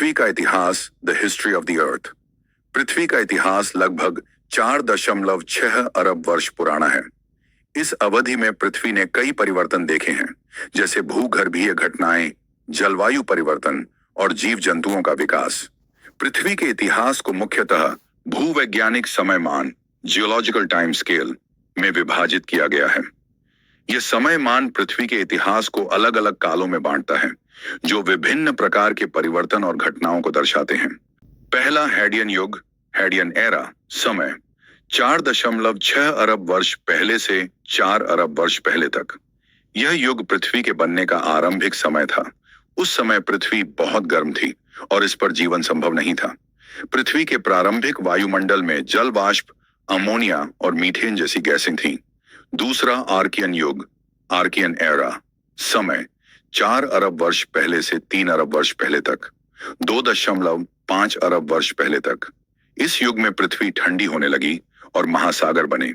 पृथ्वी का इतिहास, the history of the earth. पृथ्वी का इतिहास लगभग 4.6 अरब वर्ष पुराना है। इस अवधि में पृथ्वी ने कई परिवर्तन देखे हैं, जैसे भूगर्भीय घटनाएं, जलवायु परिवर्तन और जीव जंतुओं का विकास। पृथ्वी के इतिहास को मुख्यतः भूवैज्ञानिक समयमान, जियोलॉजिकल टाइम स्केल में विभाजित किया गया है। यह समयमान पृथ्वी के इतिहास को अलग अलग कालों में बांटता है, जो विभिन्न प्रकार के परिवर्तन और घटनाओं को दर्शाते हैं। पहला हैडियन युग, हैडियन एरा समय 4.6 अरब वर्ष पहले से 4 अरब वर्ष पहले तक। यह युग पृथ्वी के बनने का आरंभिक समय था। उस समय पृथ्वी बहुत गर्म थी और इस पर जीवन संभव नहीं था। पृथ्वी के प्रारंभिक वायुमंडल में जल वाष्प, अमोनिया और मीथेन जैसी गैसें थीं। दूसरा आर्कियन युग, आर्कियन एरा समय 4 अरब वर्ष पहले से 3 अरब वर्ष पहले तक, 2.5 अरब वर्ष पहले तक। इस युग में पृथ्वी ठंडी होने लगी और महासागर बने।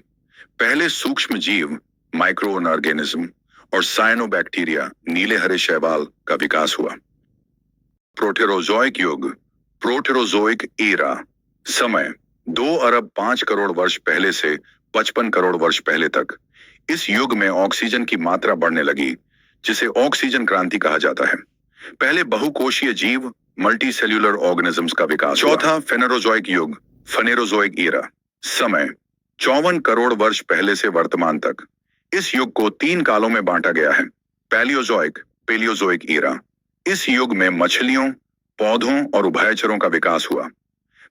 पहले सूक्ष्म जीव, माइक्रो ऑर्गेनिज्म और साइनोबैक्टीरिया, नीले हरे शैवाल का विकास हुआ। प्रोटेरोजोइक युग, प्रोटेरोजोइक एरा समय 2 अरब 5 करोड़ वर्ष पहले से 55 करोड़ वर्ष पहले तक। इस युग में ऑक्सीजन की मात्रा बढ़ने लगी, जिसे ऑक्सीजन क्रांति कहा जाता है। पहले बहुकोशीय जीव, मल्टी सेल्यूलर ऑर्गेनिजम्स का विकास। चौथा फेनेरोजोइक युग, फेनेरोजोइक एरा समय 54 करोड़ वर्ष पहले से वर्तमान तक। इस युग को 3 कालों में बांटा गया है। Palaeozoic, palaeozoic era. इस युग में मछलियों, पौधों और उभयचरों का विकास हुआ।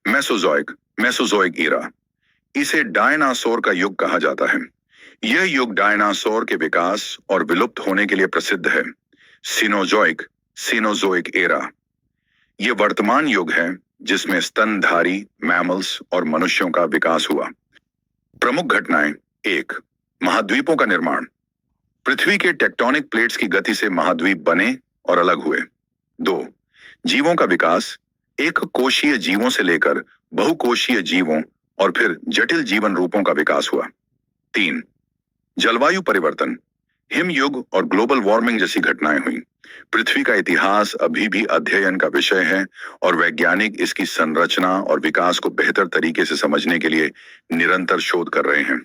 Mesozoic, Mesozoic era. इसे डायनासोर का युग कहा जाता है। यह युग डायनासोर के विकास और विलुप्त होने के लिए प्रसिद्ध है। Cenozoic, Cenozoic era. यह वर्तमान युग है, जिसमें स्तनधारी मैमल्स और मनुष्यों का विकास हुआ। प्रमुख घटनाएं। 1. महाद्वीपों का निर्माण। पृथ्वी के टेक्टोनिक प्लेट्स की गति से महाद्वीप बने और अलग हुए। 2. जीवों का विकास। एक कोशीय जीवों से लेकर बहुकोशीय जीवों और फिर जटिल जीवन रूपों का विकास हुआ। 3. जलवायु परिवर्तन, हिमयुग और ग्लोबल वार्मिंग जैसी घटनाएं हुई। पृथ्वी का इतिहास अभी भी अध्ययन का विषय है और वैज्ञानिक इसकी संरचना और विकास को बेहतर तरीके से समझने के लिए निरंतर शोध कर रहे हैं।